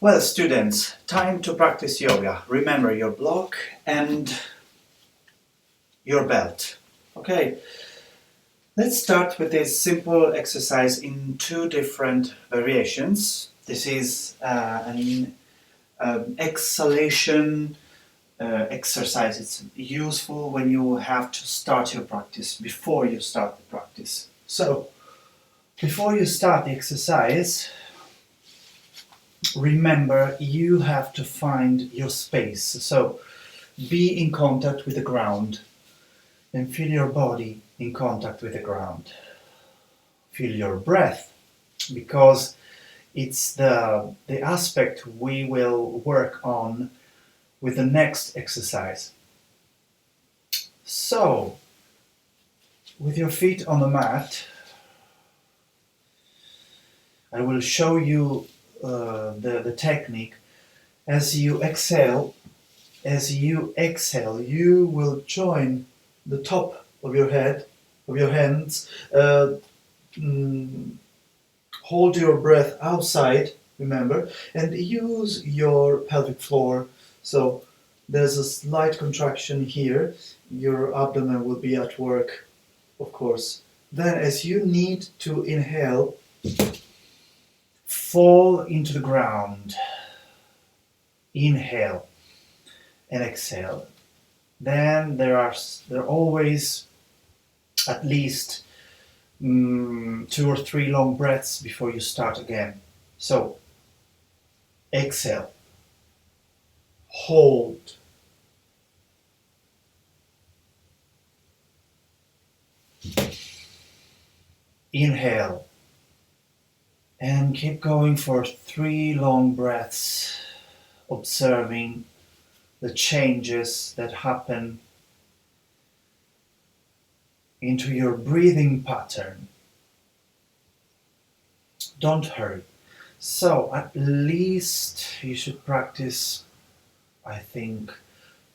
Well, students, time to practice yoga. Remember your block and your belt. Okay, let's start with this simple exercise in two different variations. This is an exhalation exercise. It's useful when you have to start your practice, before you start the practice. So, before you start the exercise, remember you have to find your space. So be in contact with the ground and feel your body in contact with the ground. Feel your breath, because it's the aspect we will work on with the next exercise. So, with your feet on the mat, I will show you the technique. As you exhale, you will join the top of your head, of your hands. Hold your breath outside, remember, and use your pelvic floor. So there's a slight contraction here. Your abdomen will be at work, of course. Then, as you need to inhale, fall into the ground. Inhale and exhale. Then there are always at least 2 or 3 long breaths before you start again. So exhale, hold, inhale, and keep going for 3 long breaths, observing the changes that happen into your breathing pattern. Don't hurry. So at least you should practice, I think,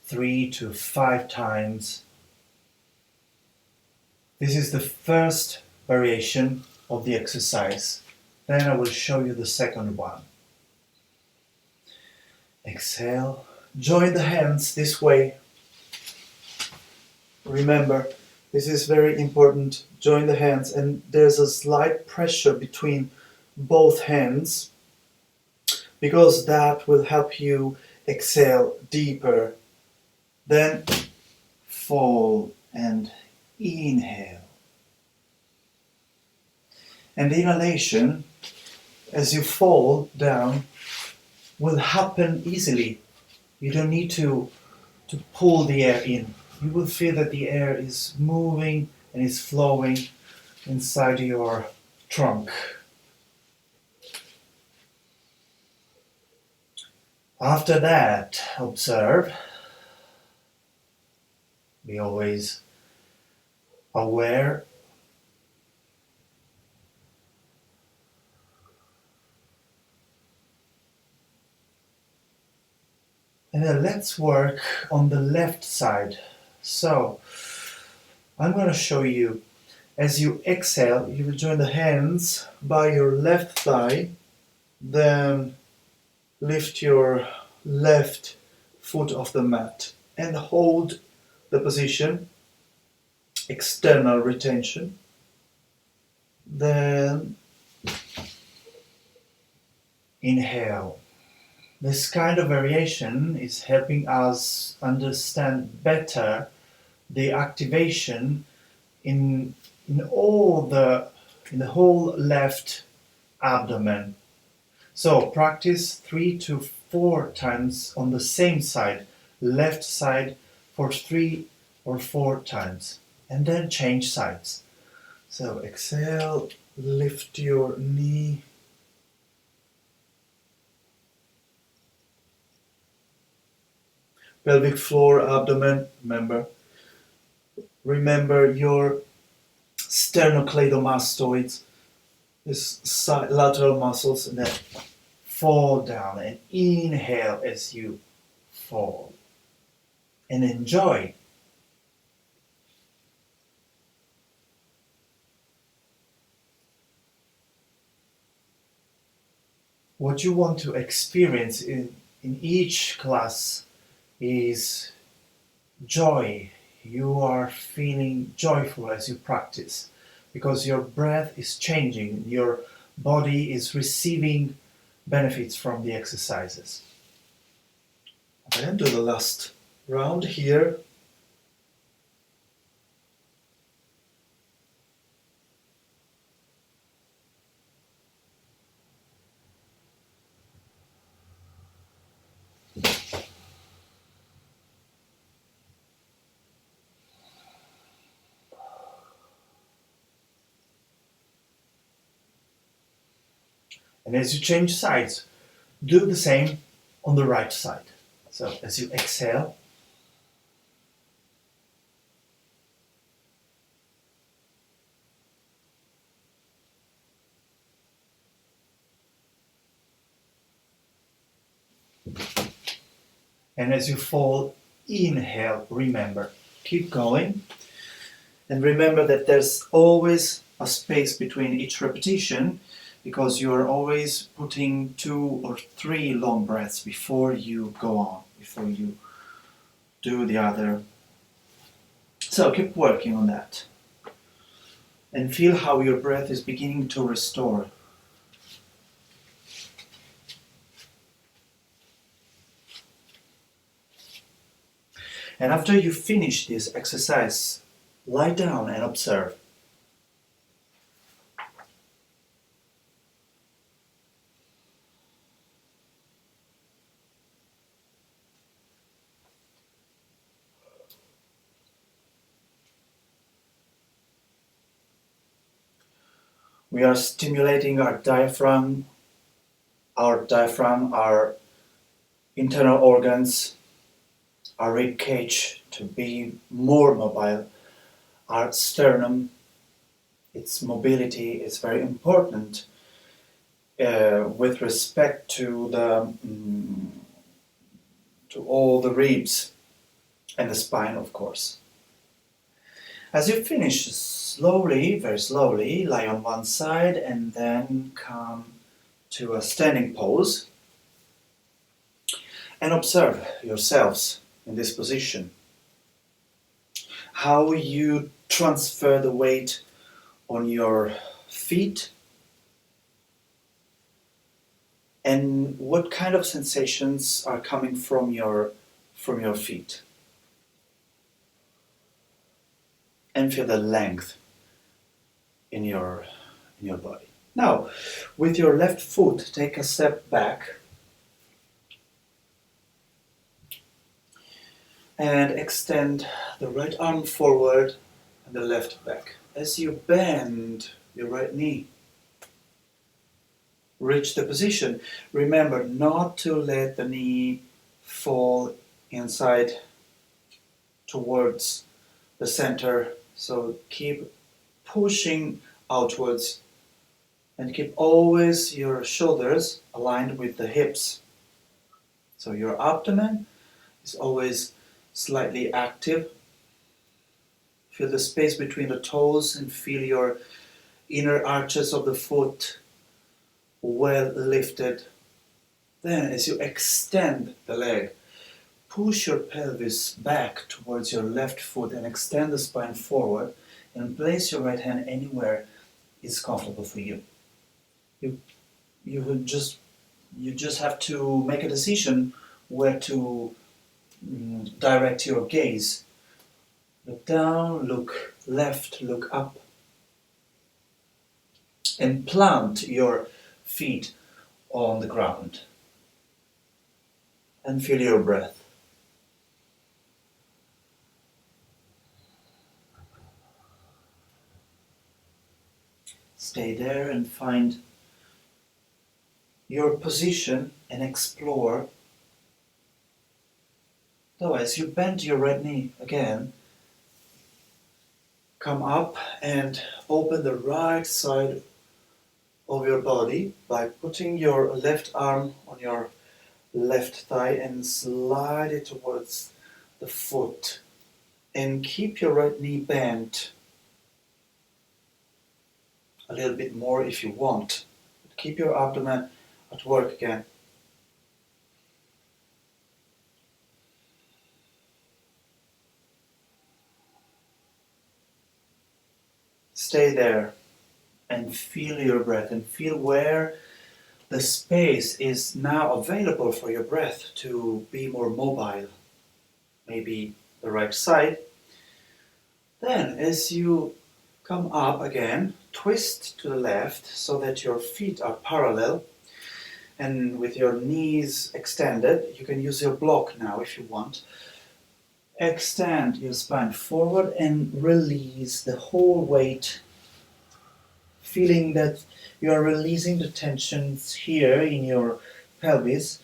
3 to 5 times. This is the first variation of the exercise. Then I will show you the second one. Exhale. Join the hands this way. Remember, this is very important. Join the hands, and there's a slight pressure between both hands, because that will help you exhale deeper. Then fall and inhale. And the inhalation, as you fall down, will happen easily. You don't need to pull the air in. You will feel that the air is moving and is flowing inside your trunk. After that, observe. Be always aware. And then let's work on the left side. So, I'm going to show you. As you exhale, you will join the hands by your left thigh. Then lift your left foot off the mat and hold the position. External retention. Then inhale. This kind of variation is helping us understand better the activation in the whole left abdomen. So practice 3 to 4 times on the same side, left side, for 3 or 4 times, and then change sides. So exhale, lift your knee. Pelvic floor, abdomen, remember your sternocleidomastoids, these lateral muscles, and then fall down and inhale as you fall. And enjoy. What you want to experience in each class is joy. You are feeling joyful as you practice because your breath is changing, your body is receiving benefits from the exercises. Then do the last round here. And as you change sides, do the same on the right side. So as you exhale, and as you fall, inhale, remember, keep going. And remember that there's always a space between each repetition because you're always putting 2 or 3 long breaths before you go on, before you do the other. So keep working on that. And feel how your breath is beginning to restore. And after you finish this exercise, lie down and observe. We are stimulating our diaphragm, our internal organs, our rib cage to be more mobile. Our sternum, its mobility is very important with respect to to all the ribs and the spine, of course. As you finish, slowly, very slowly, lie on one side and then come to a standing pose and observe yourselves in this position. How you transfer the weight on your feet and what kind of sensations are coming from your feet. And feel the length in your body. Now, with your left foot, take a step back and extend the right arm forward and the left back. As you bend your right knee, reach the position. Remember not to let the knee fall inside towards the center. So keep pushing outwards and keep always your shoulders aligned with the hips. So your abdomen is always slightly active. Feel the space between the toes and feel your inner arches of the foot well lifted. Then as you extend the leg, push your pelvis back towards your left foot and extend the spine forward and place your right hand anywhere is comfortable for you. You just have to make a decision where to direct your gaze. Look down, look left, look up. And plant your feet on the ground. And feel your breath. Stay there and find your position and explore. So as you bend your right knee again, come up and open the right side of your body by putting your left arm on your left thigh and slide it towards the foot. And keep your right knee bent a little bit more if you want. Keep your abdomen at work again. Stay there and feel your breath and feel where the space is now available for your breath to be more mobile. Maybe the right side. Then as you come up again, twist to the left so that your feet are parallel and with your knees extended. You can use your block now if you want. Extend your spine forward and release the whole weight, feeling that you are releasing the tensions here in your pelvis,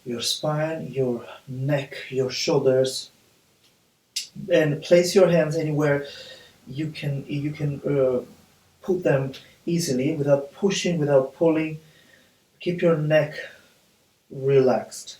your spine, your neck, your shoulders, and place your hands anywhere you can put them easily without pushing, without pulling. Keep your neck relaxed.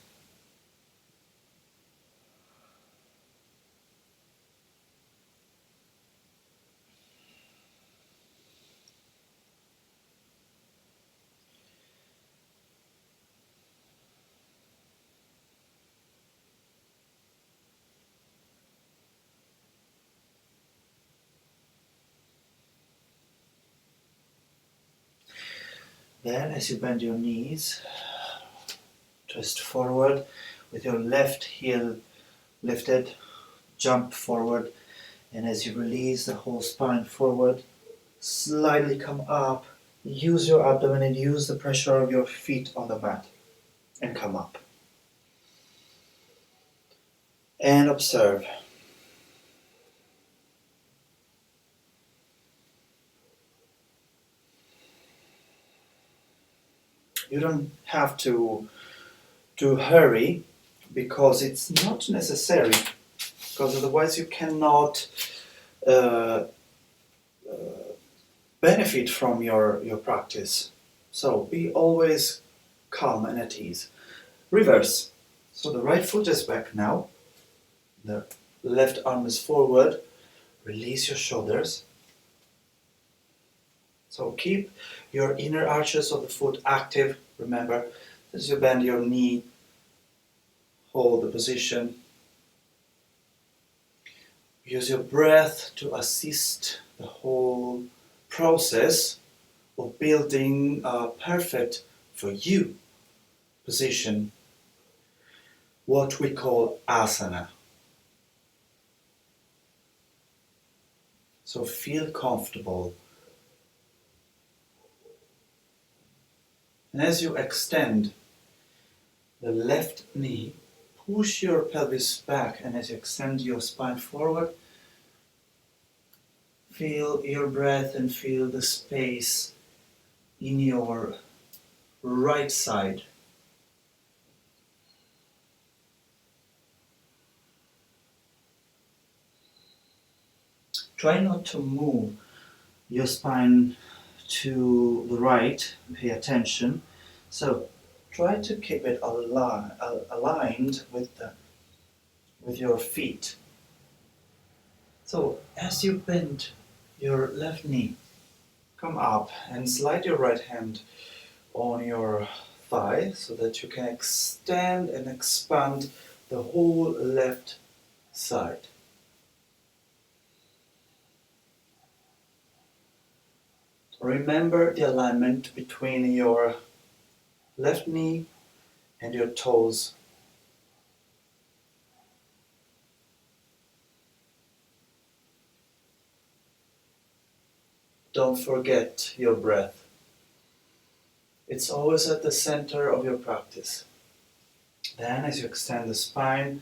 Then, as you bend your knees, twist forward with your left heel lifted, jump forward, and as you release the whole spine forward, slightly come up, use your abdomen and use the pressure of your feet on the mat, and come up. And observe. You don't have to hurry because it's not necessary, because otherwise you cannot benefit from your practice. So be always calm and at ease. Reverse. So the right foot is back now. The left arm is forward. Release your shoulders. So keep your inner arches of the foot active. Remember, as you bend your knee, hold the position. Use your breath to assist the whole process of building a perfect for you position, what we call asana. So feel comfortable. And as you extend the left knee, push your pelvis back, and as you extend your spine forward, feel your breath and feel the space in your right side. Try not to move your spine to the right, pay attention. So try to keep it aligned with your feet. So as you bend your left knee, come up and slide your right hand on your thigh so that you can extend and expand the whole left side. Remember the alignment between your left knee and your toes. Don't forget your breath. It's always at the center of your practice. Then as you extend the spine,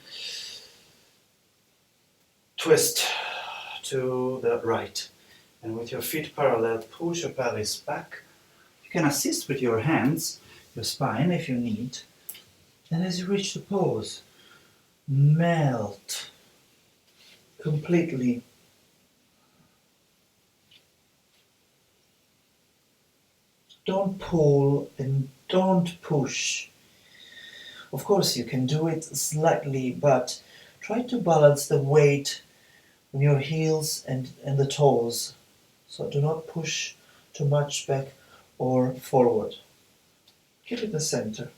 twist to the right. And with your feet parallel, push your pelvis back. You can assist with your hands, your spine if you need. And as you reach the pose, melt completely. Don't pull and don't push. Of course you can do it slightly, but try to balance the weight on your heels and the toes. So do not push too much back or forward. Keep it in the center.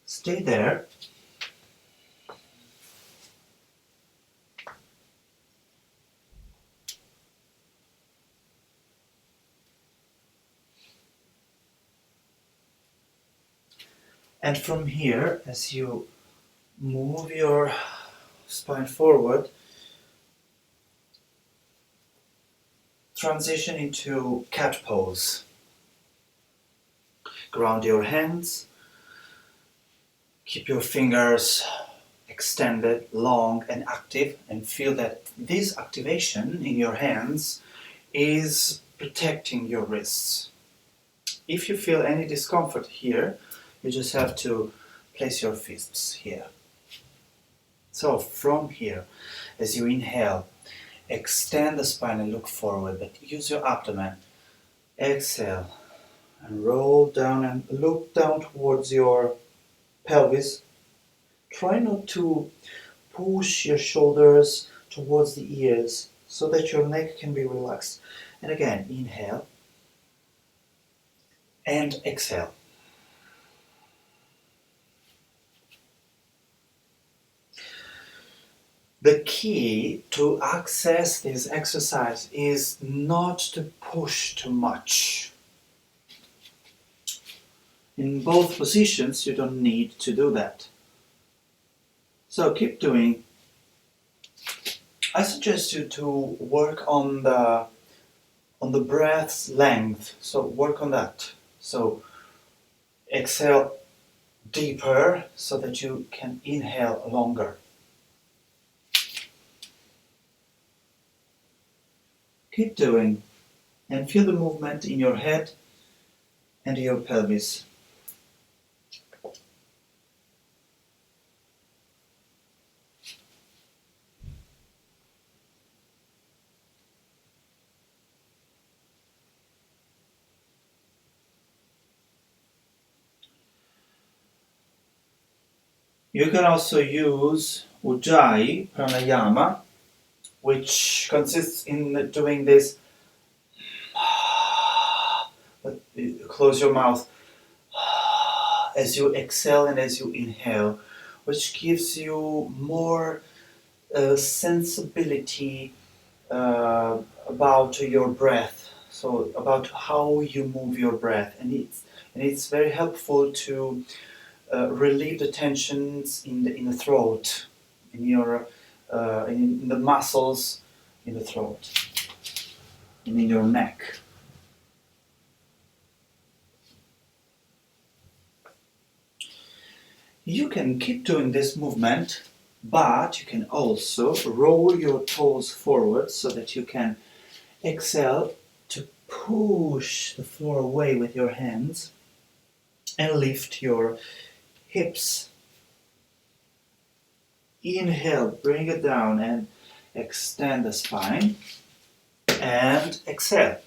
Stay there. And from here, as you move your spine forward, transition into cat pose. Ground your hands. Keep your fingers extended, long and active, and feel that this activation in your hands is protecting your wrists. If you feel any discomfort here, you just have to place your fists here. So from here, as you inhale, extend the spine and look forward, but use your abdomen. Exhale and roll down and look down towards your pelvis. Try not to push your shoulders towards the ears so that your neck can be relaxed. And again, inhale and exhale. The key to access this exercise is not to push too much. In both positions, you don't need to do that. So keep doing. I suggest you to work on the breath's length. So work on that. So exhale deeper so that you can inhale longer. Keep doing and feel the movement in your head and your pelvis. You can also use Ujjayi Pranayama, which consists in doing this. Close your mouth as you exhale and as you inhale, which gives you more sensibility about your breath, so about how you move your breath, and it's very helpful to relieve the tensions in the throat, in your in the muscles in the throat and in your neck. You can keep doing this movement, but you can also roll your toes forward so that you can exhale to push the floor away with your hands and lift your hips. Inhale, bring it down and extend the spine. And exhale.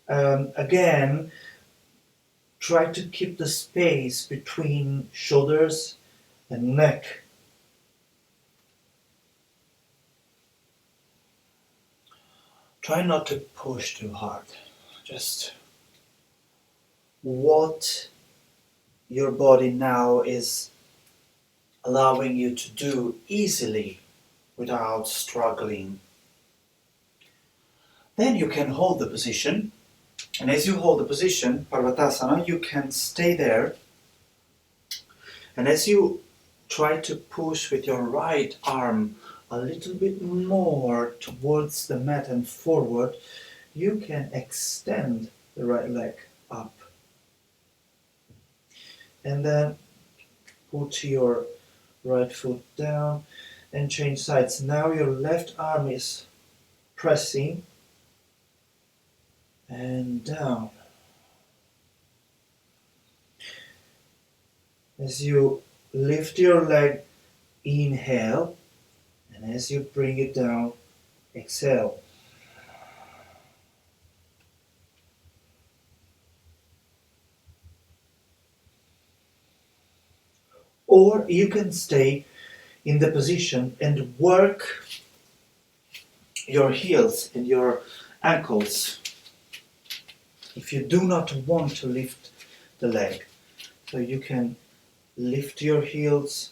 Again, try to keep the space between shoulders and neck. Try not to push too hard. Just what your body now is allowing you to do easily without struggling. Then you can hold the position, and as you hold the position, Parvatasana, you can stay there, and as you try to push with your right arm a little bit more towards the mat and forward, you can extend the right leg up. And then put your right foot down and change sides. Now your left arm is pressing and down. As you lift your leg, inhale, and as you bring it down, exhale. Or you can stay in the position and work your heels and your ankles if you do not want to lift the leg. So you can lift your heels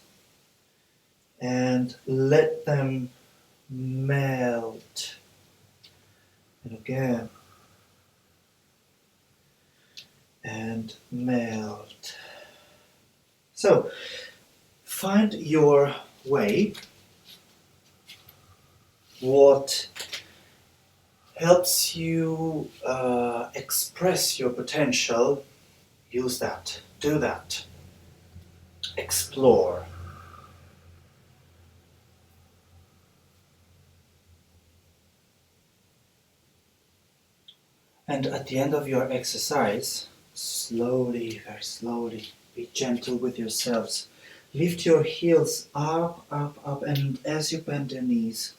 and let them melt. And again. And melt. So find your way. What helps you express your potential, use that, do that, explore. And at the end of your exercise, slowly, very slowly, be gentle with yourselves. Lift your heels up, up, up, and as you bend your knees,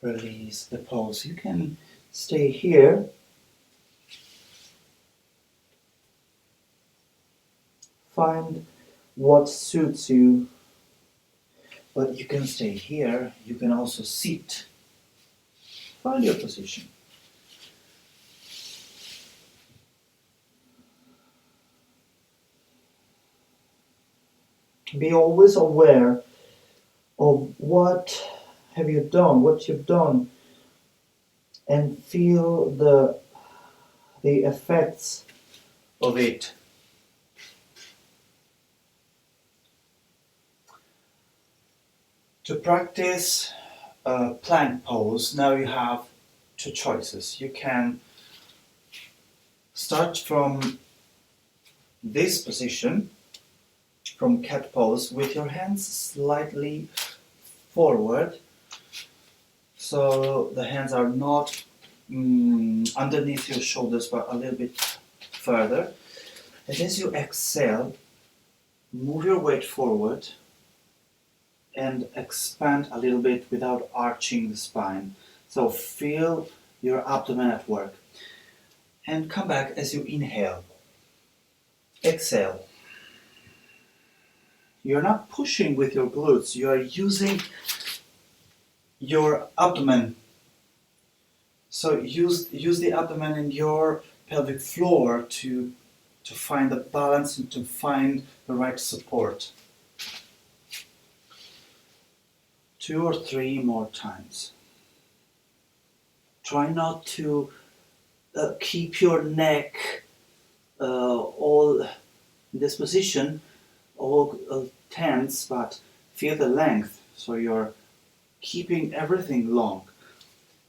release the pose. You can stay here. Find what suits you, but you can stay here. You can also sit. Find your position. Be always aware of what have you done, what you've done, and feel the effects of it. To practice a plank pose, now you have two choices. You can start from this position, from cat pose, with your hands slightly forward, so the hands are not underneath your shoulders but a little bit further. And as you exhale, move your weight forward and expand a little bit without arching the spine. So feel your abdomen at work. And come back as you inhale. Exhale. You're not pushing with your glutes, you are using your abdomen. So use the abdomen and your pelvic floor to find the balance and to find the right support. 2 or 3 more times. Try not to keep your neck all in this position, all tense, but feel the length. So you're keeping everything long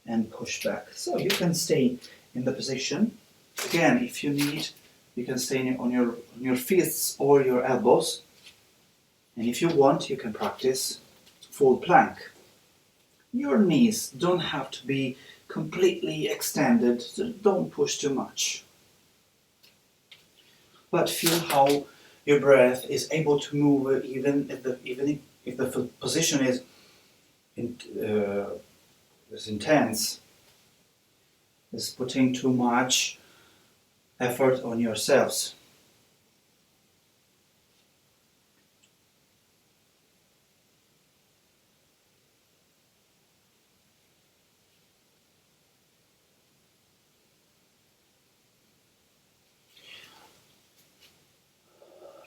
and push back. So you can stay in the position. Again, if you need, you can stay on your fists or your elbows. And if you want, you can practice full plank. Your knees don't have to be completely extended, so don't push too much. But feel how your breath is able to move even if the position is intense, is putting too much effort on yourselves.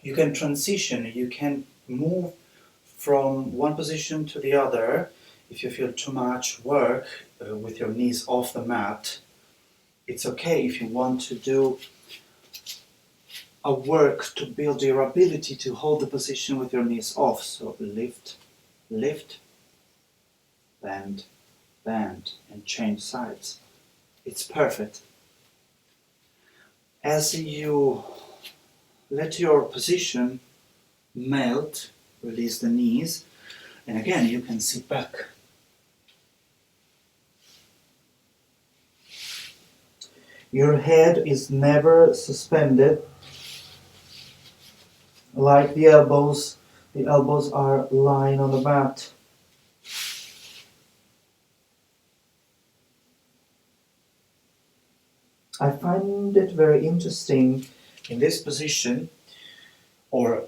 You can transition, you can move from one position to the other. If you feel too much work with your knees off the mat, it's okay if you want to do a work to build your ability to hold the position with your knees off. So lift, lift, bend, bend, and change sides. It's perfect. As you let your position melt, release the knees, and again you can sit back. Your head is never suspended like the elbows. The elbows are lying on the mat. I find it very interesting in this position. or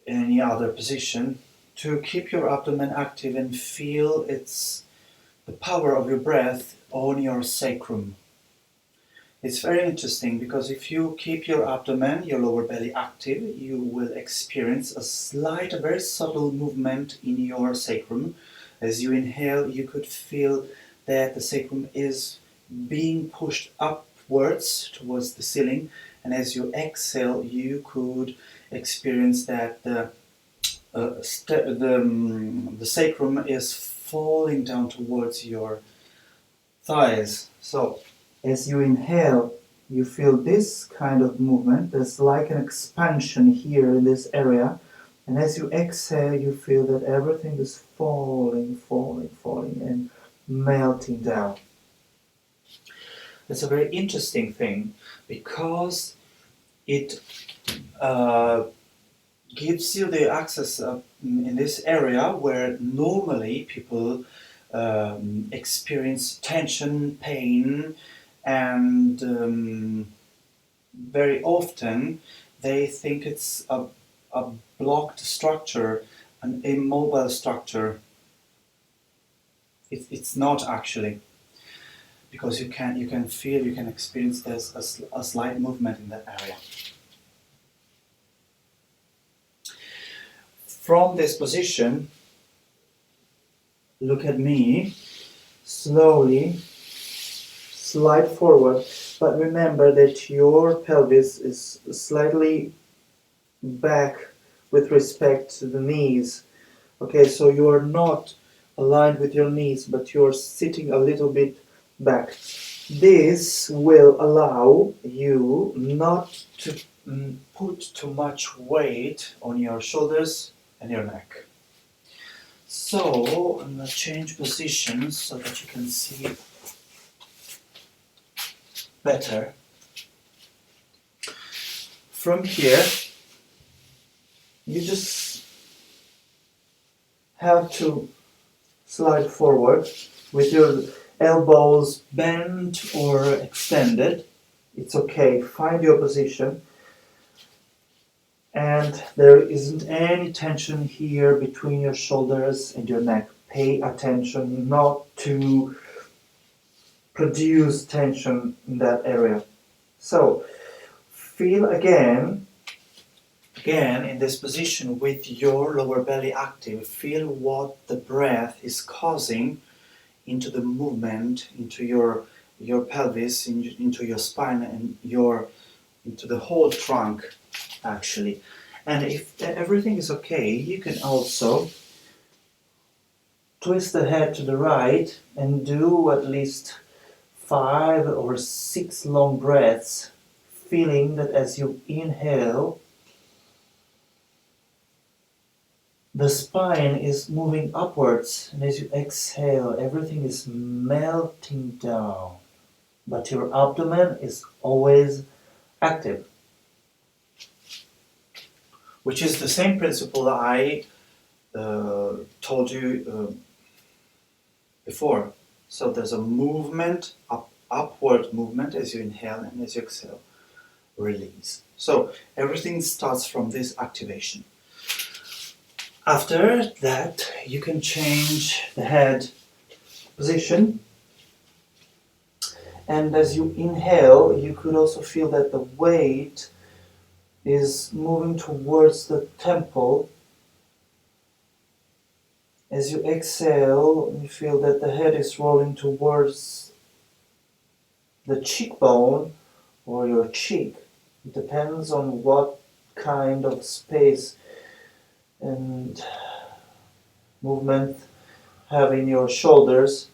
any other position, to keep your abdomen active and feel the power of your breath on your sacrum. It's very interesting because if you keep your abdomen, your lower belly active, you will experience a slight, a very subtle movement in your sacrum. As you inhale, you could feel that the sacrum is being pushed upwards towards the ceiling, and as you exhale, you could experience that the sacrum is falling down towards your thighs. So as you inhale, you feel this kind of movement. There's like an expansion here in this area. And as you exhale, you feel that everything is falling, falling, falling, and melting down. It's a very interesting thing because it gives you the access in this area where normally people experience tension, pain, and very often they think it's a blocked structure, an immobile structure. It's not actually, because you can feel, you can experience there's a slight movement in that area. From this position, look at me, slowly slide forward, but remember that your pelvis is slightly back with respect to the knees. Okay, so you are not aligned with your knees, but you're sitting a little bit back. This will allow you not to put too much weight on your shoulders and your neck. So I'm going to change positions so that you can see better. From here, you just have to slide forward with your elbows bent or extended. It's okay, find your position. And there isn't any tension here between your shoulders and your neck. Pay attention not to produce tension in that area. So, feel again in this position with your lower belly active. Feel what the breath is causing into the movement, into your pelvis, into your spine, and into the whole trunk, actually. And if everything is okay, you can also twist the head to the right and do at least 5 or 6 long breaths, feeling that as you inhale, the spine is moving upwards, and as you exhale, everything is melting down. But your abdomen is always active, which is the same principle I told you before. So there's a movement, upward movement as you inhale, and as you exhale, release. So everything starts from this activation. After that, you can change the head position. And as you inhale, you could also feel that the weight is moving towards the temple. As you exhale, you feel that the head is rolling towards the cheekbone or your cheek. It depends on what kind of space and movement have in your shoulders.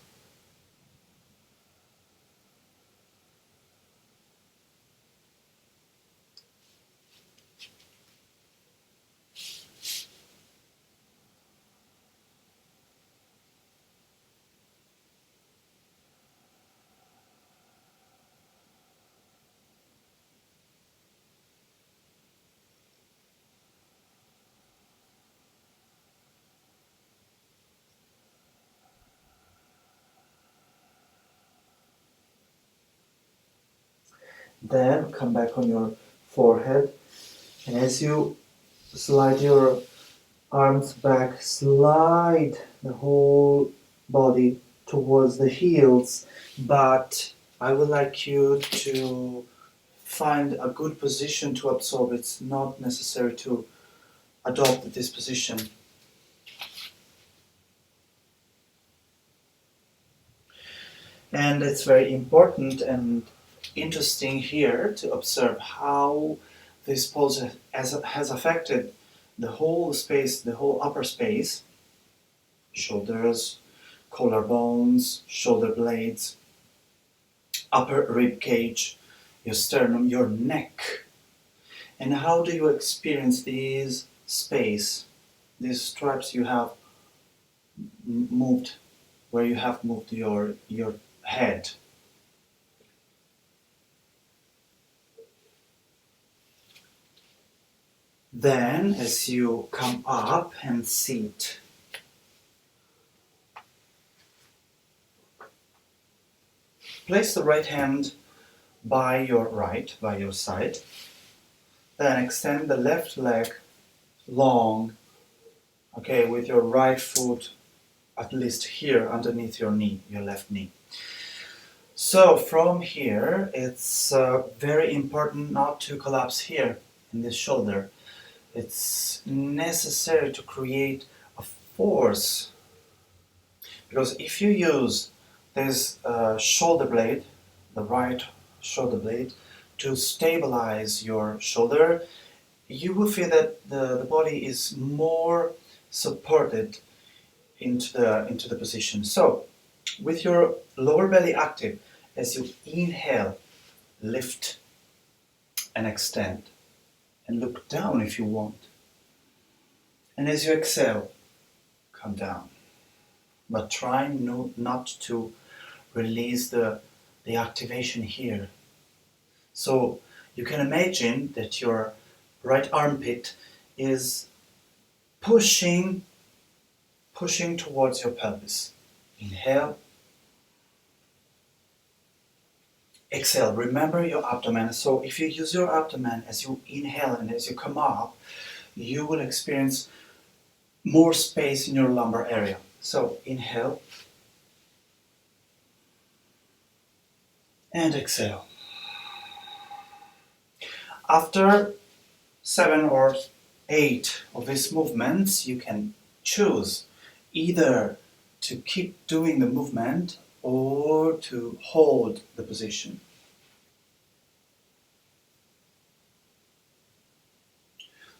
Then come back on your forehead, and as you Slide your arms back, slide the whole body towards the heels, but I would like you to find a good position to absorb. It's not necessary to adopt this position. And it's very important and interesting here to observe how this pose has affected the whole space, the whole upper space, shoulders, collarbones, shoulder blades, upper rib cage, your sternum, your neck. And how do you experience these space, these straps you have moved, where you have moved your head? Then, as you come up and sit, place the right hand by your side. Then extend the left leg long, okay, with your right foot at least here underneath your knee, your left knee. So from here, it's very important not to collapse here in this shoulder. It's necessary to create a force, because if you use this shoulder blade, the right shoulder blade, to stabilize your shoulder, you will feel that the body is more supported into the position. So, with your lower belly active, as you inhale, lift and extend, and look down if you want. And as you exhale, come down. But try not to release the activation here. So you can imagine that your right armpit is pushing towards your pelvis. Inhale. Exhale. Remember your abdomen. So if you use your abdomen as you inhale and as you come up, you will experience more space in your lumbar area. So inhale and exhale. After 7 or 8 of these movements, you can choose either to keep doing the movement or to hold the position.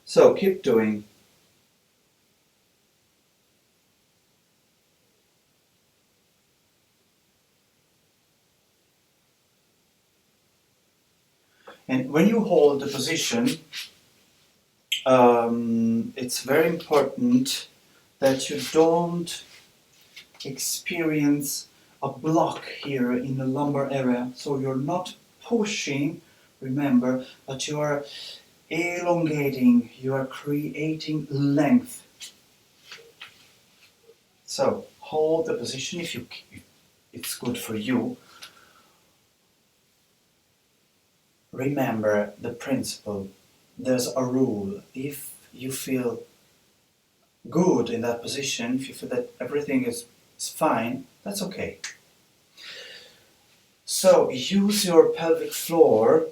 So keep doing. And when you hold the position, it's very important that you don't experience a block here in the lumbar area. So you're not pushing, remember, but you are elongating, you are creating length. So hold the position if it's good for you. Remember the principle. There's a rule. If you feel good in that position, if you feel that everything is fine, that's okay. So use your pelvic floor.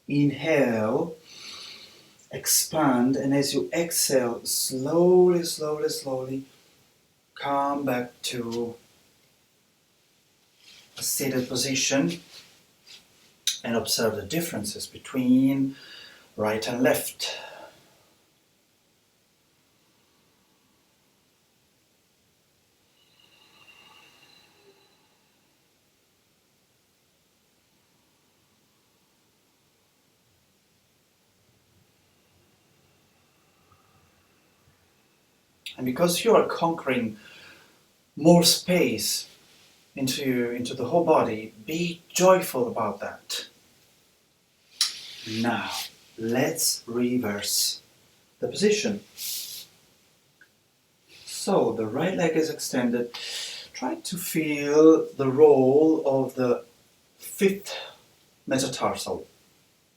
Inhale, expand, and as you exhale, slowly, slowly, slowly come back to a seated position and observe the differences between right and left. And because you are conquering more space into the whole body, be joyful about that. Now, let's reverse the position. So, the right leg is extended. Try to feel the roll of the fifth metatarsal.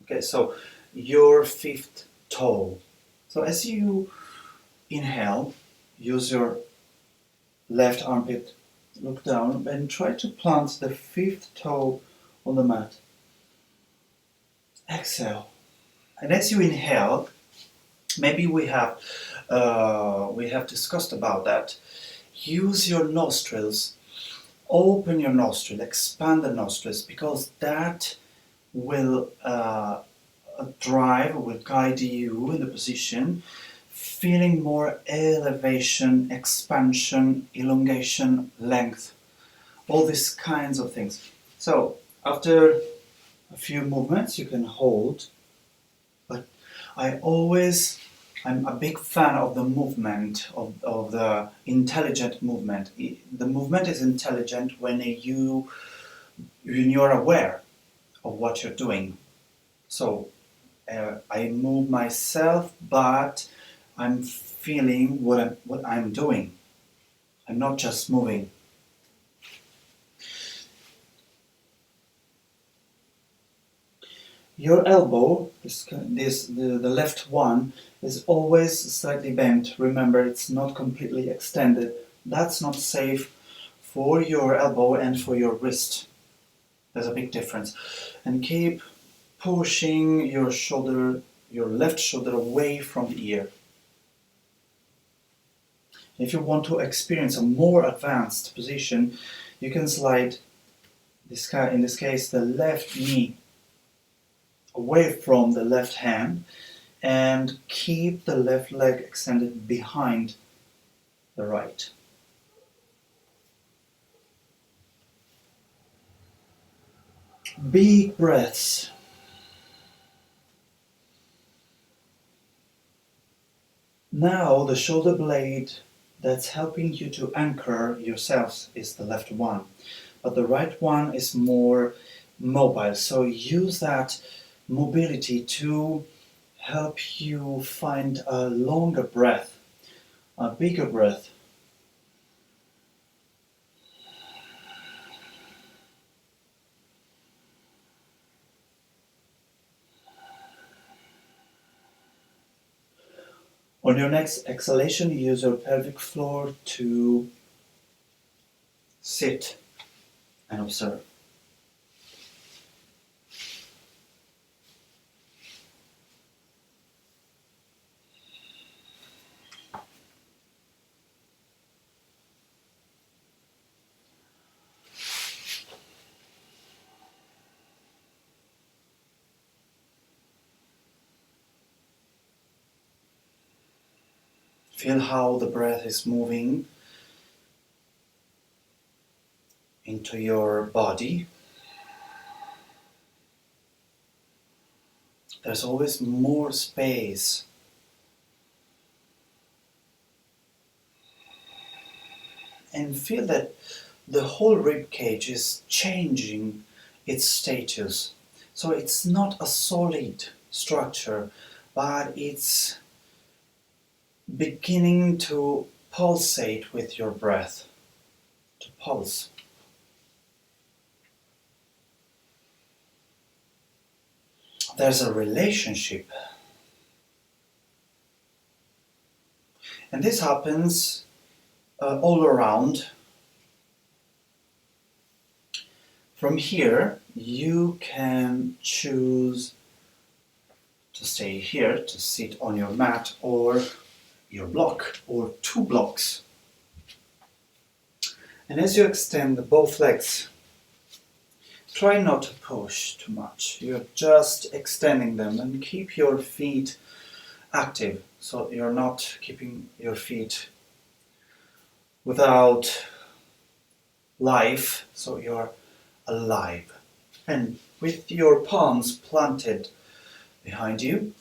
Okay, so your fifth toe. So as you inhale, use your left armpit, look down, and try to plant the fifth toe on the mat. Exhale. And as you inhale, maybe we have discussed about that. Use your nostrils. Open your nostril, expand the nostrils, because that will will guide you in the position, feeling more elevation, expansion, elongation, length, all these kinds of things. So after a few movements you can hold, but I'm a big fan of the movement, of the intelligent movement. The movement is intelligent when you're aware of what you're doing. So I move myself, but I'm feeling what I'm doing. I'm not just moving. Your elbow, the left one, is always slightly bent. Remember, it's not completely extended. That's not safe for your elbow and for your wrist. There's a big difference. And keep pushing your left shoulder away from the ear. If you want to experience a more advanced position, you can slide, in this case, the left knee away from the left hand and keep the left leg extended behind the right. Big breaths. Now the shoulder blade that's helping you to anchor yourselves is the left one, but the right one is more mobile, so use that mobility to help you find a longer breath, a bigger breath. On your next exhalation, use your pelvic floor to sit and observe. Feel how the breath is moving into your body. There's always more space. And feel that the whole rib cage is changing its status. So it's not a solid structure, but it's beginning to pulsate with your breath, to pulse. There's a relationship. And this happens all around. From here, you can choose to stay here, to sit on your mat or your block or two blocks. And as you extend both legs, try not to push too much. You're just extending them, and keep your feet active, so you're not keeping your feet without life, so you're alive. And with your palms planted behind you,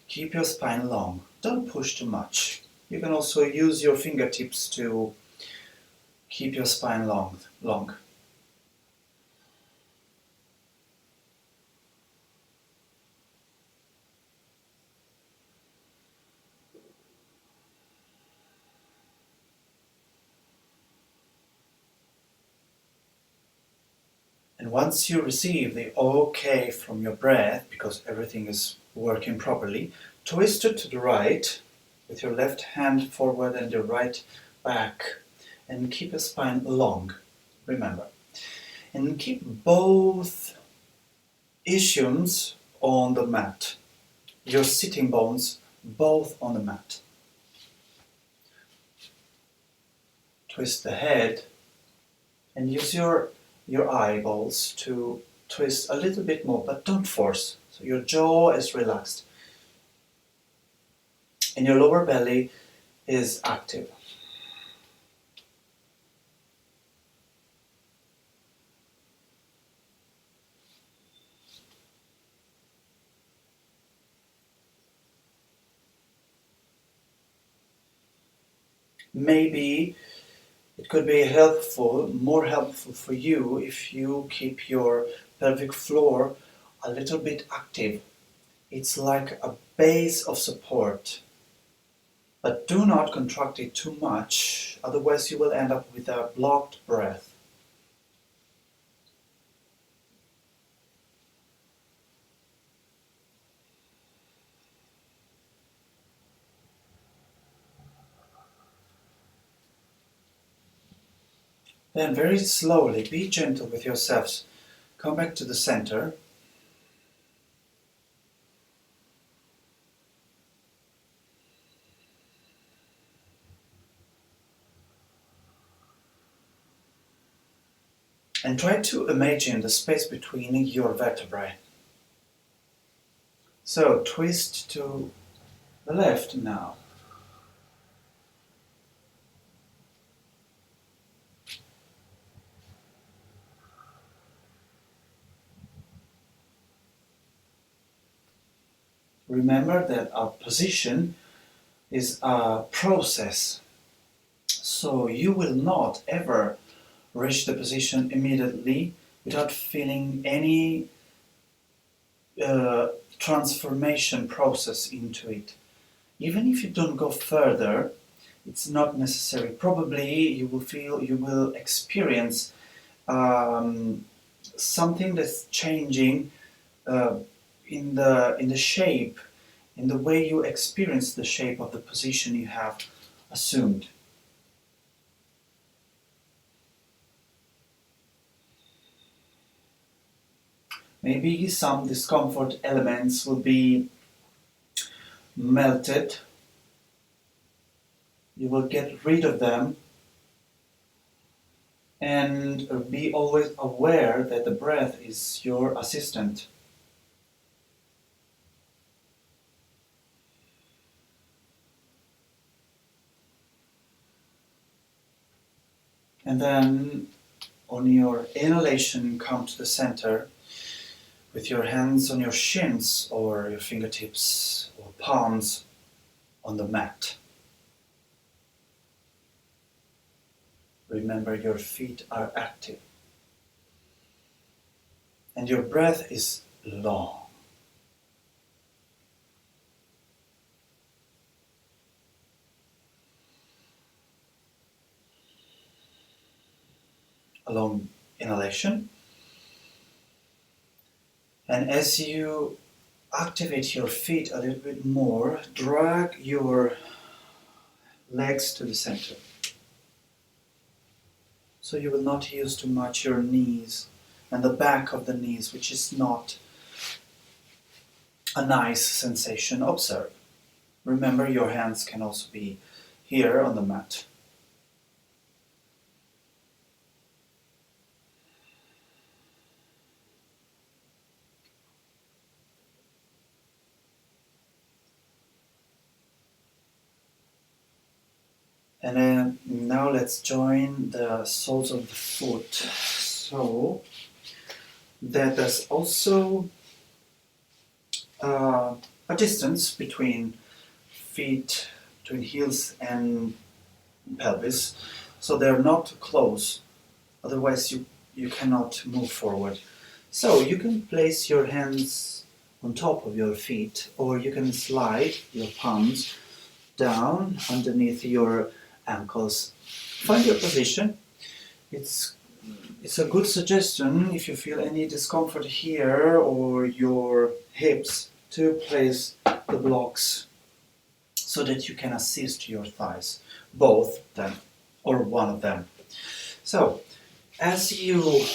keep your spine long. Don't push too much. You can also use your fingertips to keep your spine long. And once you receive the okay from your breath, because everything is working properly. Twist it to the right with your left hand forward and your right back, and keep your spine long, remember. And keep both ischiums on the mat, your sitting bones both on the mat. Twist the head and use your eyeballs to twist a little bit more, but don't force. So your jaw is relaxed and your lower belly is active. Maybe it could be more helpful for you if you keep your pelvic floor a little bit active. It's like a base of support. But do not contract it too much, otherwise you will end up with a blocked breath. Then very slowly, be gentle with yourselves. Come back to the center. And try to imagine the space between your vertebrae. So twist to the left now. Remember that our position is a process. So you will not ever reach the position immediately without feeling any transformation process into it. Even if you don't go further, it's not necessary. Probably you will experience something that's changing in the shape, in the way you experience the shape of the position you have assumed. Maybe some discomfort elements will be melted. You will get rid of them and be always aware that the breath is your assistant. And then on your inhalation, come to the center with your hands on your shins or your fingertips or palms on the mat. Remember, your feet are active and your breath is long. A long inhalation. And as you activate your feet a little bit more, drag your legs to the center. So you will not use too much your knees and the back of the knees, which is not a nice sensation. Observe. Remember, your hands can also be here on the mat. And then now let's join the soles of the foot, so that there's also a distance between feet, between heels and pelvis, so they're not close, otherwise you cannot move forward. So you can place your hands on top of your feet, or you can slide your palms down underneath your ankles. Find your position. It's a good suggestion if you feel any discomfort here or your hips. to place the blocks so that you can assist your thighs, both them or one of them. So, as you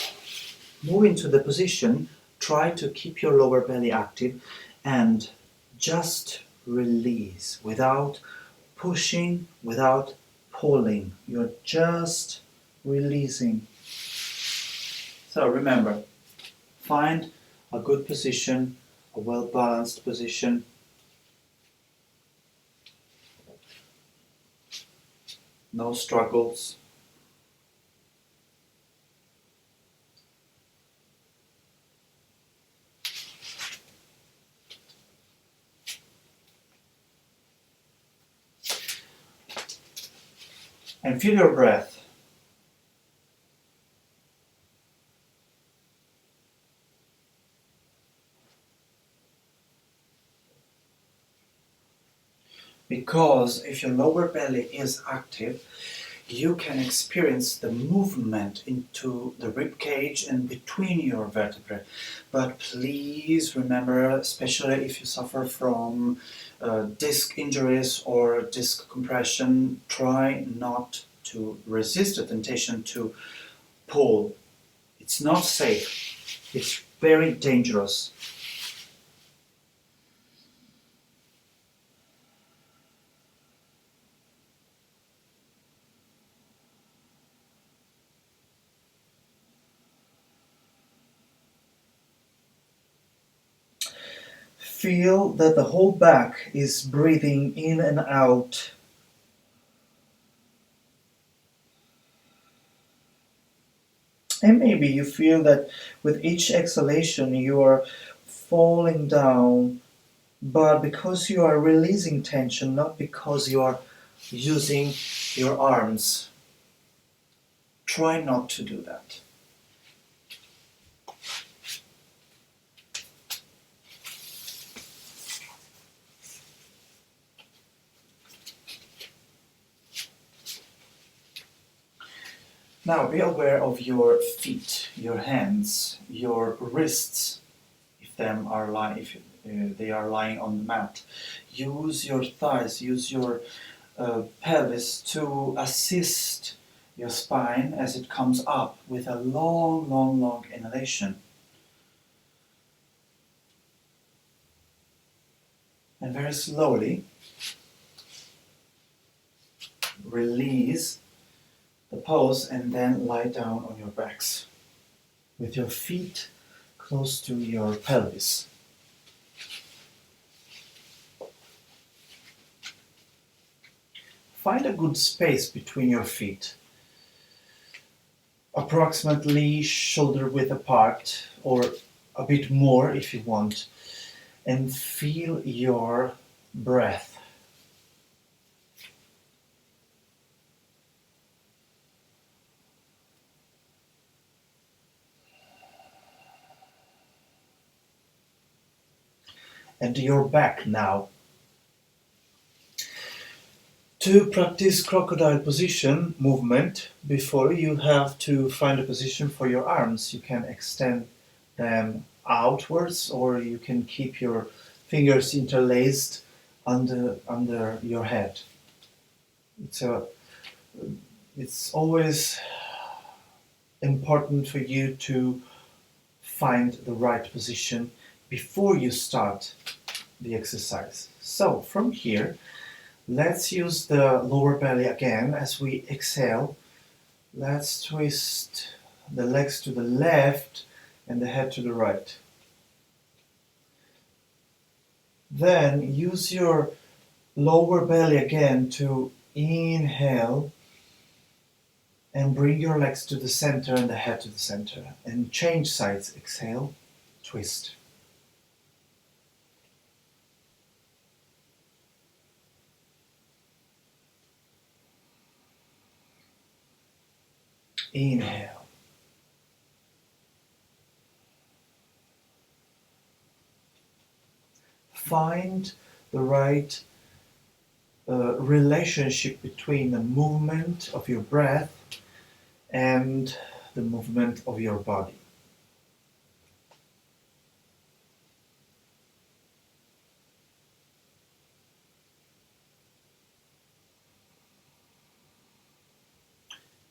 move into the position, try to keep your lower belly active and just release without pushing, without pulling. You're just releasing. So remember, find a good position, a well-balanced position. No struggles. And feel your breath. Because if your lower belly is active, you can experience the movement into the rib cage and between your vertebrae. But please remember, especially if you suffer from disc injuries or disc compression, try not to resist the temptation to pull. It's not safe. It's very dangerous. Feel that the whole back is breathing in and out. And maybe you feel that with each exhalation you are falling down, but because you are releasing tension, not because you are using your arms. Try not to do that. Now be aware of your feet, your hands, your wrists, if they are lying on the mat. Use your thighs, use your pelvis to assist your spine as it comes up with a long, long, long inhalation. And very slowly release the pose and then lie down on your backs with your feet close to your pelvis. Find a good space between your feet, approximately shoulder width apart or a bit more if you want, and feel your breath. And your back now. To practice crocodile position movement, before you have to find a position for your arms. You can extend them outwards or you can keep your fingers interlaced under your head. It's always important for you to find the right position before you start the exercise. So from here, let's use the lower belly again as we exhale. Let's twist the legs to the left and the head to the right. Then use your lower belly again to inhale and bring your legs to the center and the head to the center. And change sides. Exhale, twist. Inhale. Find the right relationship between the movement of your breath and the movement of your body.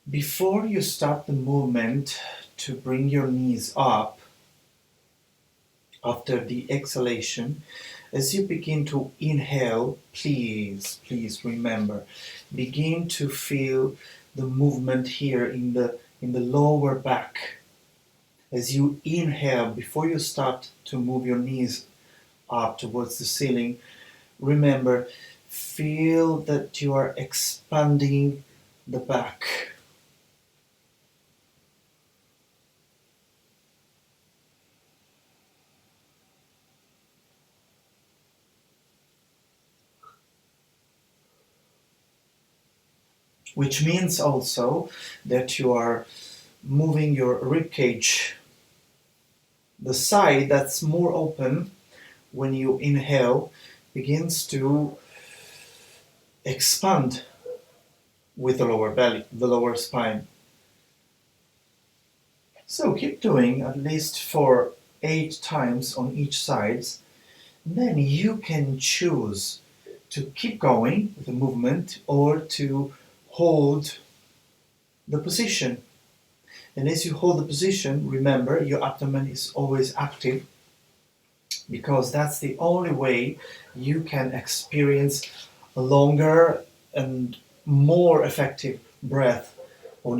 Before you start the movement to bring your knees up after the exhalation, as you begin to inhale, please remember, begin to feel the movement here in the lower back. As you inhale, before you start to move your knees up towards the ceiling, remember, feel that you are expanding the back. Which means also that you are moving your rib cage. The side that's more open when you inhale begins to expand with the lower belly, the lower spine. So keep doing at least for 8 times on each side. Then you can choose to keep going with the movement or to hold the position. And as you hold the position, remember your abdomen is always active, because that's the only way you can experience a longer and more effective breath on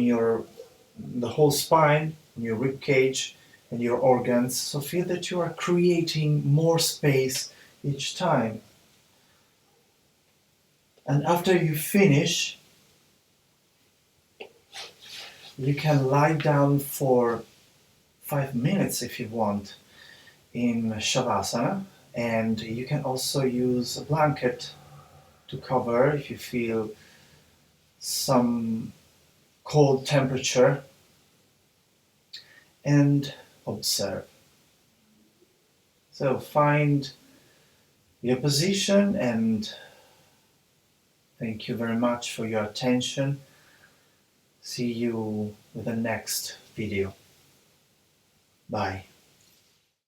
the whole spine, on your rib cage and your organs. So feel that you are creating more space each time. And after you finish, you can lie down for 5 minutes if you want in Shavasana, and you can also use a blanket to cover if you feel some cold temperature, and observe. So find your position, and thank you very much for your attention. See you with the next video. Bye.